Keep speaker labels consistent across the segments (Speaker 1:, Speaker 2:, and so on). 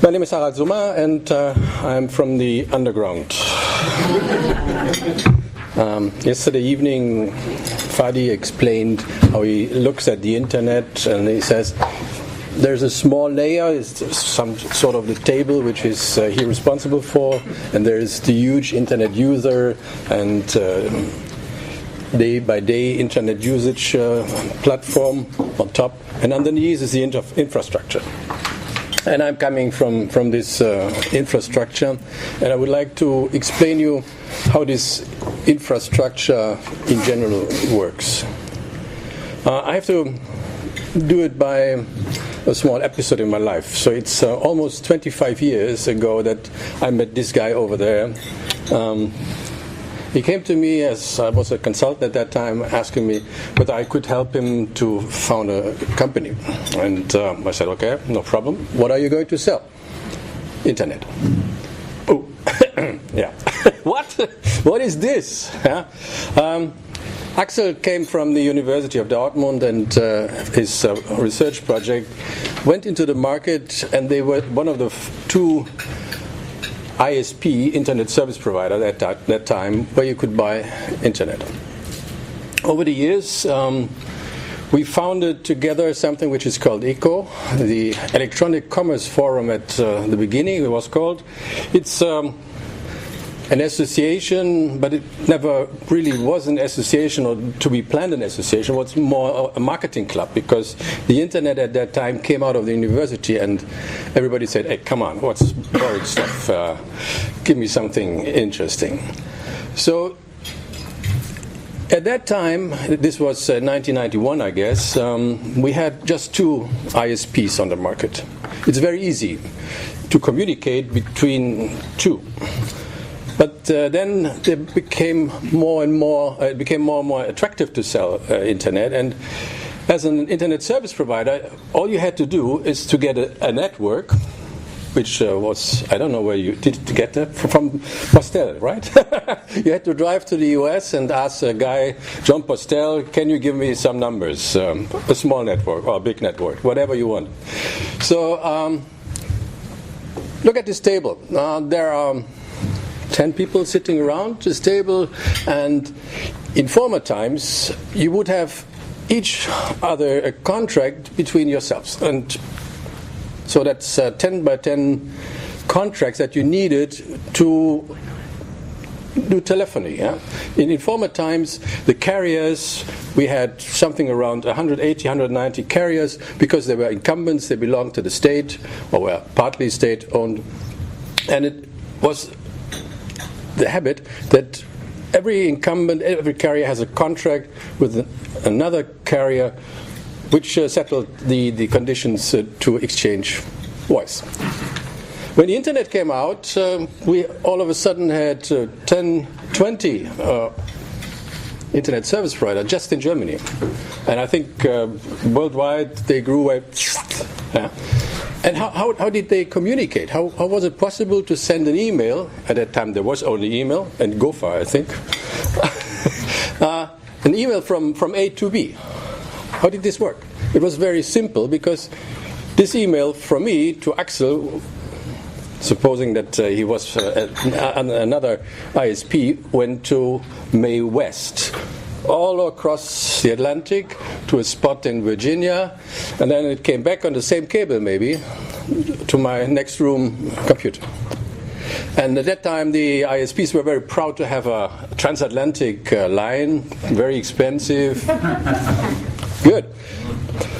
Speaker 1: My name is Harald Summa, and I'm from the underground. Yesterday evening, Fadi explained how he looks at the internet, and he says there's a small layer, it's some sort of the table which is he responsible for, and there's the huge internet user and day-by-day internet usage platform on top, and underneath is the infrastructure. And I'm coming from this infrastructure, and I would like to explain you how this infrastructure in general works. I have to do it by a small episode in my life. So it's almost 25 years ago that I met this guy over there. He came to me, as I was a consultant at that time, asking me whether I could help him to found a company. And I said, okay, no problem. What are you going to sell? Internet. Oh, yeah. What? What is this? Yeah. Axel came from the University of Dortmund, and his research project went into the market, and they were one of the two ISP, Internet Service Provider, at that time, where you could buy Internet. Over the years, we founded together something which is called ECO, the Electronic Commerce Forum at the beginning, it was called. It's an association, but it never really was an association or to be planned an association. It was more a marketing club, because the internet at that time came out of the university and everybody said, hey, come on, what's boring stuff? Give me something interesting. So at that time, this was 1991, I guess, we had just two ISPs on the market. It's very easy to communicate between two. But then it became more and more attractive to sell internet. And as an internet service provider, all you had to do is to get a network, which was, I don't know where you did to get that, from Postel, right? You had to drive to the US and ask a guy, John Postel, can you give me some numbers? A small network or a big network, whatever you want. So look at this table. There are 10 people sitting around this table, and in former times you would have each other a contract between yourselves, and so that's 10 by 10 contracts that you needed to do telephony. Yeah? In former times, the carriers, we had something around 180, 190 carriers, because they were incumbents, they belonged to the state, or were partly state owned, and it was the habit that every incumbent, every carrier has a contract with another carrier which settled the conditions to exchange voice. When the internet came out, we all of a sudden had 10, 20 internet service providers just in Germany. And I think worldwide they grew yeah. And how did they communicate? How was it possible to send an email? At that time there was only email, and Gopher, I think. An email from A to B. How did this work? It was very simple, because this email from me to Axel, supposing that he was another ISP, went to May West, all across the Atlantic to a spot in Virginia, and then it came back on the same cable maybe to my next room computer. And at that time the ISPs were very proud to have a transatlantic line, very expensive. Good.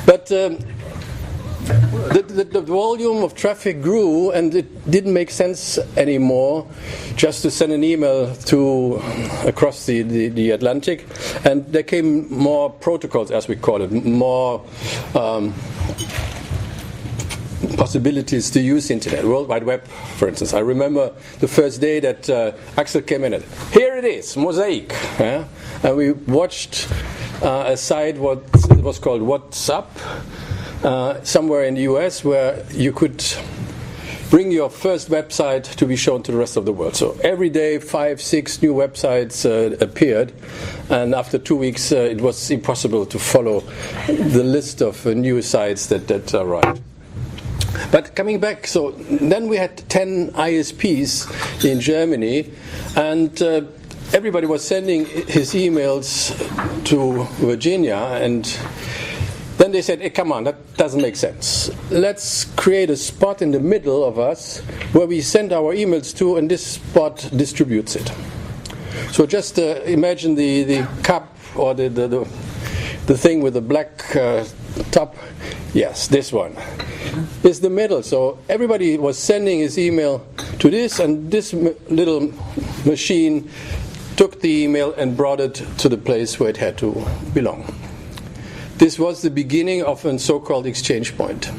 Speaker 1: But the volume of traffic grew, and it didn't make sense anymore just to send an email across the Atlantic, and there came more protocols, as we call it, more possibilities to use internet, World Wide Web, for instance. I remember the first day that Axel came in, and here it is, Mosaic, yeah? And we watched a site what was called WhatsApp, somewhere in the US, where you could bring your first website to be shown to the rest of the world. So every day 5, 6 new websites appeared, and after 2 weeks it was impossible to follow the list of new sites that arrived. But coming back, so then we had 10 ISPs in Germany, and everybody was sending his emails to Virginia, and then they said, hey, come on, that doesn't make sense. Let's create a spot in the middle of us where we send our emails to, and this spot distributes it. So just imagine the cup or the thing with the black top. Yes, this one is the middle. So everybody was sending his email to this, and this little machine took the email and brought it to the place where it had to belong. This was the beginning of a so-called exchange point.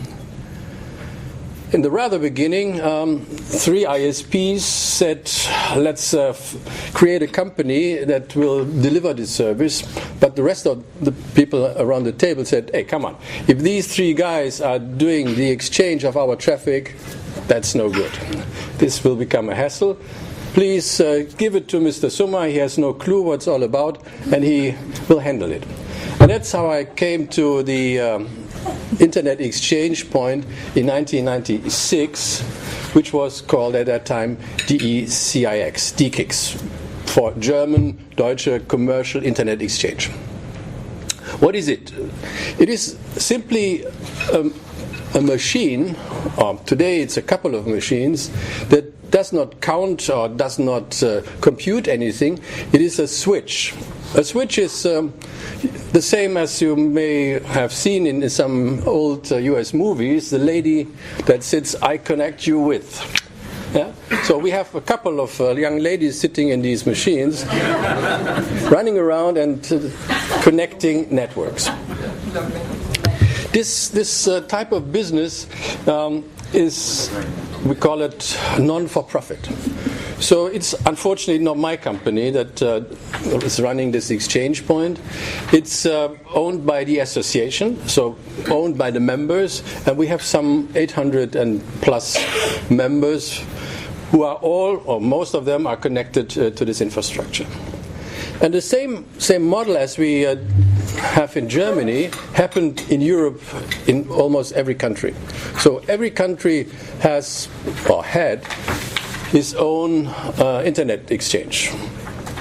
Speaker 1: In the rather beginning, 3 ISPs said, let's create a company that will deliver this service. But the rest of the people around the table said, hey, come on. If these 3 guys are doing the exchange of our traffic, that's no good. This will become a hassle. Please give it to Mr. Summa. He has no clue what it's all about, and he will handle it. And that's how I came to the Internet Exchange Point in 1996, which was called at that time De-CiX, for German, Deutsche Commercial Internet Exchange. What is it? It is simply a machine, or today it's a couple of machines, that does not count or does not compute anything. It is a switch. A switch is the same as you may have seen in some old US movies, the lady that sits, I connect you with. Yeah? So we have a couple of young ladies sitting in these machines, running around and connecting networks. This type of business is, we call it non-for-profit. So it's unfortunately not my company that is running this exchange point. It's owned by the association, so owned by the members, and we have some 800 and plus members who are all, or most of them, are connected to this infrastructure. And the same model as we have in Germany happened in Europe in almost every country. So every country has, or had, its own internet exchange.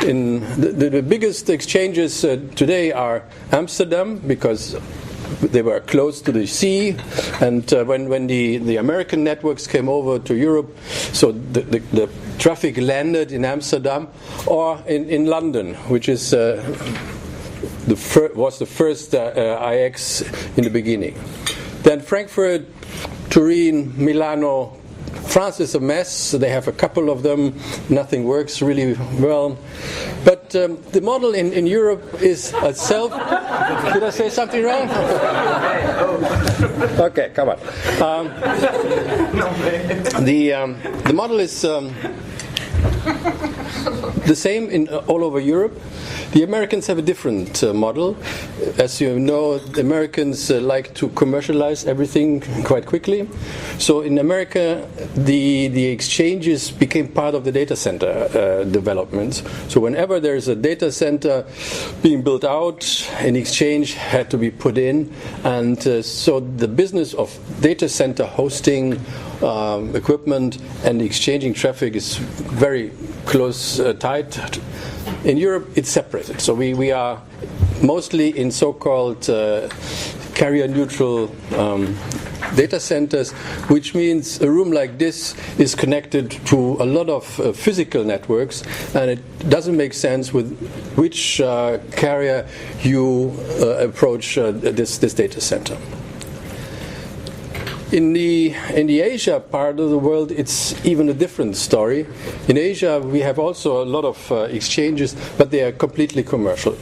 Speaker 1: In the biggest exchanges today are Amsterdam, because they were close to the sea, and when the American networks came over to Europe, so the traffic landed in Amsterdam, or in London, which is was the first IX in the beginning. Then Frankfurt, Turin, Milano. France is a mess. They have a couple of them. Nothing works really well. But the model in Europe is a self... Did I say something wrong? Okay, come on. The model is the same in all over Europe. The Americans have a different model. As you know, the Americans like to commercialize everything quite quickly. So in America, the exchanges became part of the data center development. So whenever there's a data center being built out, an exchange had to be put in. And so the business of data center hosting equipment and exchanging traffic is very close, tight. In Europe, it's separated. So we are mostly in so-called carrier-neutral data centers, which means a room like this is connected to a lot of physical networks, and it doesn't make sense with which carrier you approach this data center. In the Asia part of the world, it's even a different story. In Asia, we have also a lot of exchanges, but they are completely commercial.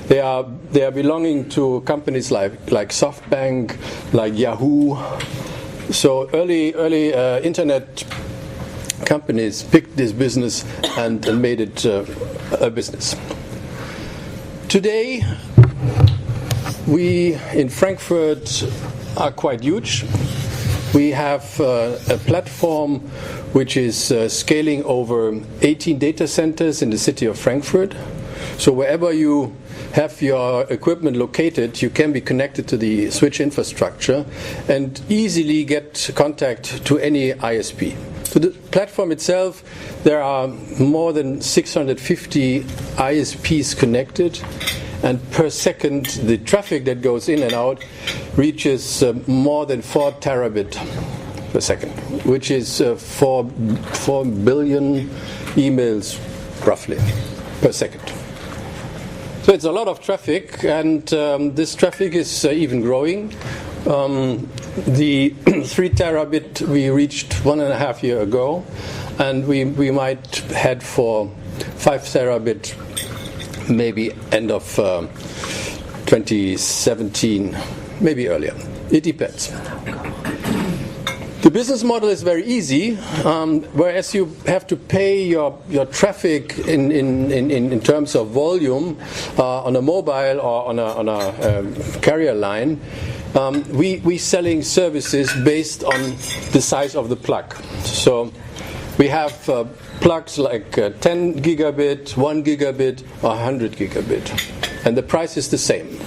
Speaker 1: They are belonging to companies like SoftBank, like Yahoo. So early internet companies picked this business and made it a business. Today, we in Frankfurt are quite huge. We have a platform which is scaling over 18 data centers in the city of Frankfurt. So wherever you have your equipment located, you can be connected to the switch infrastructure and easily get contact to any ISP. To the platform itself, there are more than 650 ISPs connected, and per second the traffic that goes in and out reaches more than 4 terabit per second, which is 4 billion emails roughly per second. So it's a lot of traffic, and this traffic is even growing. The 3 terabit we reached 1.5 years ago, and we might head for 5 terabit maybe end of 2017, maybe earlier. It depends. The business model is very easy, whereas you have to pay your traffic in terms of volume on a mobile or on a carrier line. We selling services based on the size of the plug. So we have plugs like 10 gigabit, 1 gigabit, or 100 gigabit, and the price is the same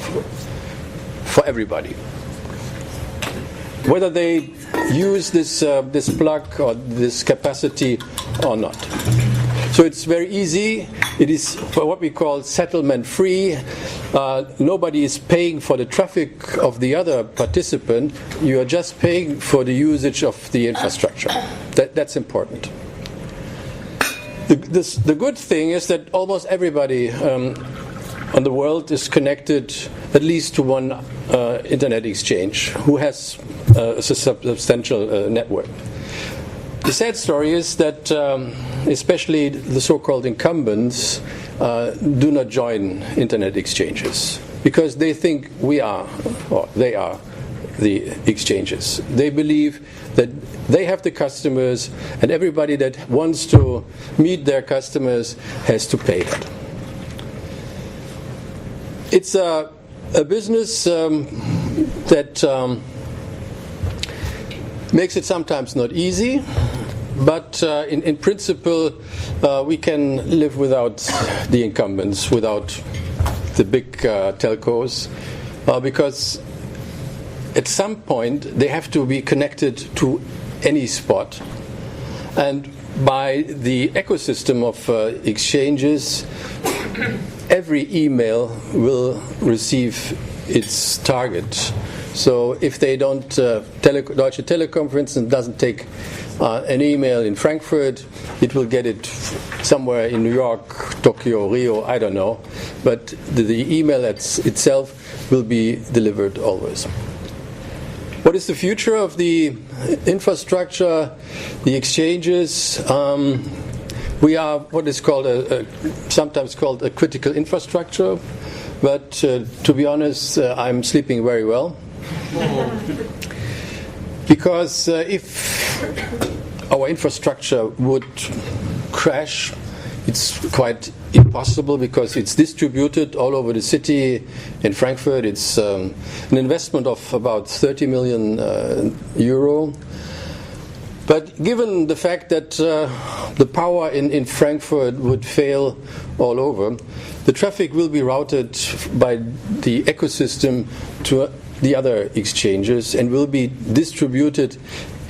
Speaker 1: for everybody, whether they use this plug or this capacity or not. So it's very easy. It is what we call settlement free. Nobody is paying for the traffic of the other participant. You are just paying for the usage of the infrastructure. That's important. The good thing is that almost everybody on the world is connected at least to one internet exchange who has a substantial network. The sad story is that especially the so-called incumbents do not join internet exchanges because they think we are, or they are, the exchanges. They believe that they have the customers, and everybody that wants to meet their customers has to pay that. It's a business that makes it sometimes not easy, but in principle we can live without the incumbents, without the big telcos, because at some point they have to be connected to any spot, and by the ecosystem of exchanges, every email will receive its target. So if they don't, Deutsche Telekom, for instance, doesn't take an email in Frankfurt, it will get it somewhere in New York, Tokyo, Rio, I don't know. But the email itself will be delivered always. What is the future of the infrastructure, the exchanges? We are what is called sometimes called a critical infrastructure, but to be honest, I'm sleeping very well. Because if our infrastructure would crash, it's quite impossible because it's distributed all over the city. In Frankfurt, it's an investment of about 30 million euro. But given the fact that the power in Frankfurt would fail all over, the traffic will be routed by the ecosystem to the other exchanges and will be distributed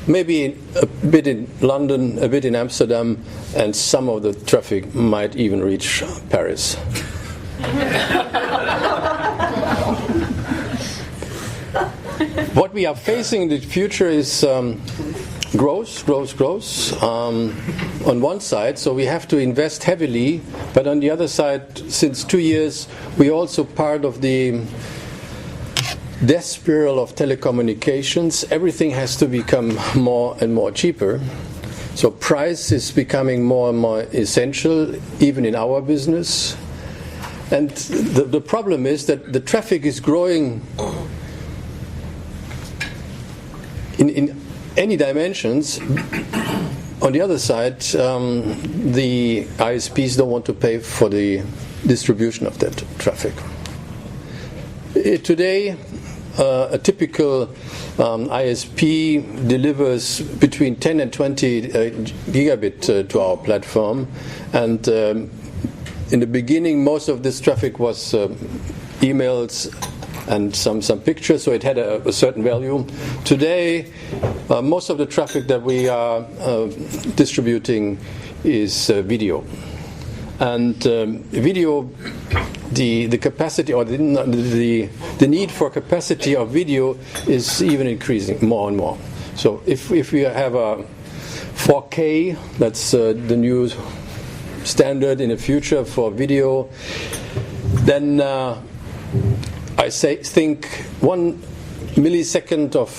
Speaker 1: maybe a bit in London, a bit in Amsterdam, and some of the traffic might even reach Paris. What we are facing in the future is growth on one side, so we have to invest heavily, but on the other side, since 2 years, we're also part of the death spiral of telecommunications. Everything has to become more and more cheaper. So price is becoming more and more essential, even in our business. And the problem is that the traffic is growing in any dimensions. On the other side, the ISPs don't want to pay for the distribution of that traffic. Today, a typical ISP delivers between 10 and 20 gigabit to our platform, and in the beginning, most of this traffic was emails and some pictures, so it had a certain value. Today, most of the traffic that we are distributing is video. And video, the capacity or the need for capacity of video is even increasing more and more. So if we have a 4K, that's the new standard in the future for video, then I think 1 millisecond of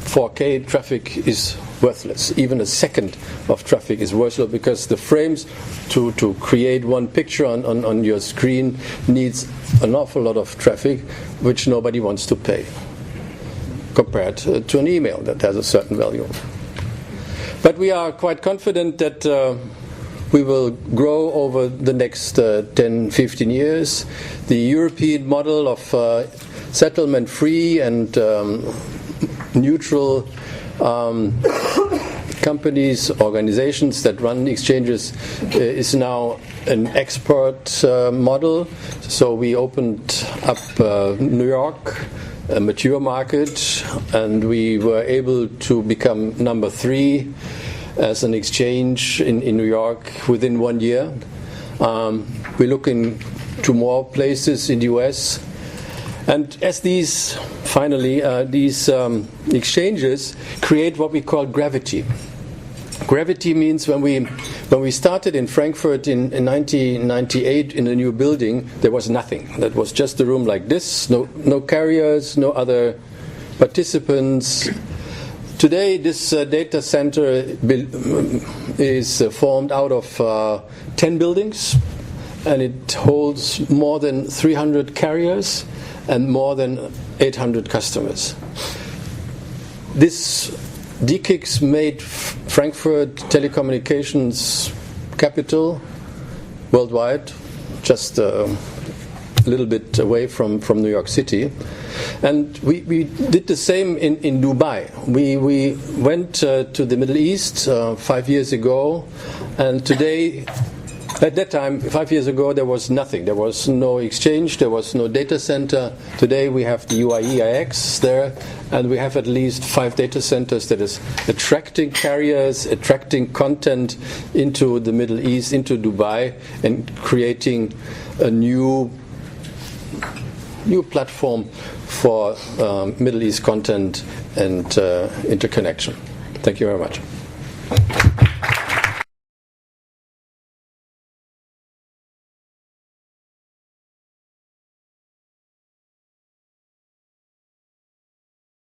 Speaker 1: 4K traffic is worthless. Even a second of traffic is worthless, because the frames to create one picture on your screen needs an awful lot of traffic, which nobody wants to pay, compared to an email that has a certain value. But we are quite confident that we will grow over the next 10-15 years. The European model of settlement-free and neutral companies, organizations that run exchanges is now an export model. So we opened up New York, a mature market, and we were able to become number 3 as an exchange in New York within 1 year. We're looking to more places in the US. And as these exchanges create what we call gravity. Gravity means when we started in Frankfurt in 1998 in a new building, there was nothing. That was just a room like this, no carriers, no other participants. Today, this data center is formed out of 10 buildings, and it holds more than 300 carriers and more than 800 customers. This De-CiX made Frankfurt telecommunications capital worldwide, just a little bit away from New York City. And we did the same in Dubai. We went to the Middle East 5 years ago, and today, at that time, 5 years ago, there was nothing. There was no exchange, there was no data center. Today we have the UIEIX there, and we have at least 5 data centers that is attracting carriers, attracting content into the Middle East, into Dubai, and creating a new platform for Middle East content and interconnection. Thank you very much.